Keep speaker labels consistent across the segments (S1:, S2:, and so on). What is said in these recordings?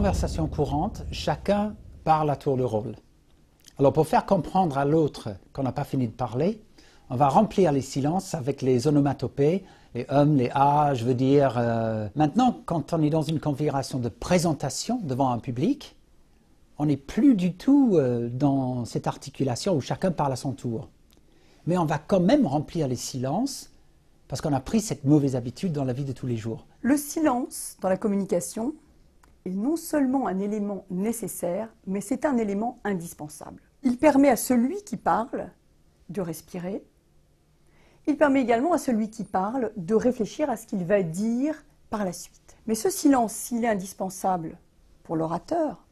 S1: conversation courante, chacun parle à tour de rôle. Alors pour faire comprendre à l'autre qu'on n'a pas fini de parler, on va remplir les silences avec les onomatopées, les les je veux dire. Maintenant, quand on est dans une configuration de présentation devant un public, on n'est plus du tout dans cette articulation où chacun parle à son tour. Mais on va quand même remplir les silences parce qu'on a pris cette mauvaise habitude dans la vie de tous les jours.
S2: Le silence dans la communication est non seulement un élément nécessaire, mais c'est un élément indispensable. Il permet à celui qui parle de respirer. Il permet également à celui qui parle de réfléchir à ce qu'il va dire par la suite. Mais ce silence, s'il est indispensable pour l'orateur,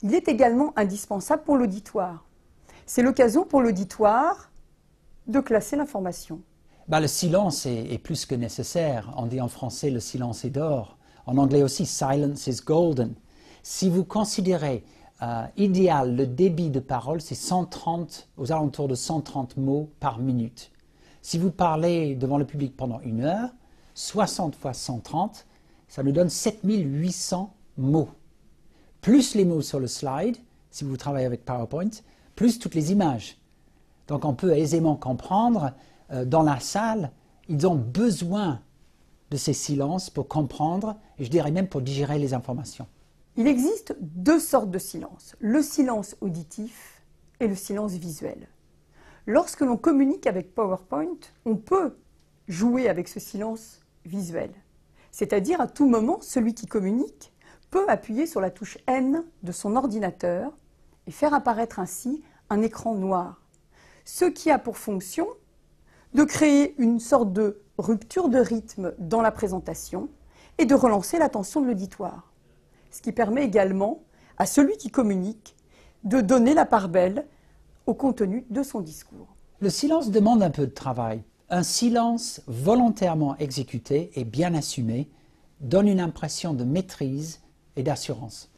S2: il est également indispensable pour l'auditoire. C'est l'occasion pour l'auditoire de classer l'information.
S1: Le silence est plus que nécessaire. On dit en français le silence est d'or. En anglais aussi, silence is golden. Si vous considérez idéal le débit de parole, c'est 130, aux alentours de 130 mots par minute. Si vous parlez devant le public pendant 1 heure, 60 fois 130, ça nous donne 7800 mots. Plus les mots sur le slide, si vous travaillez avec PowerPoint, plus toutes les images. Donc on peut aisément comprendre, dans la salle, ils ont besoin de ces silences pour comprendre, et je dirais même pour digérer les informations.
S2: Il existe 2 sortes de silence, le silence auditif et le silence visuel. Lorsque l'on communique avec PowerPoint, on peut jouer avec ce silence visuel. C'est-à-dire, à tout moment, celui qui communique peut appuyer sur la touche N de son ordinateur et faire apparaître ainsi un écran noir. Ce qui a pour fonction de créer une sorte de rupture de rythme dans la présentation et de relancer l'attention de l'auditoire. Ce qui permet également à celui qui communique de donner la part belle au contenu de son discours.
S1: Le silence demande un peu de travail. Un silence volontairement exécuté et bien assumé donne une impression de maîtrise et d'assurance.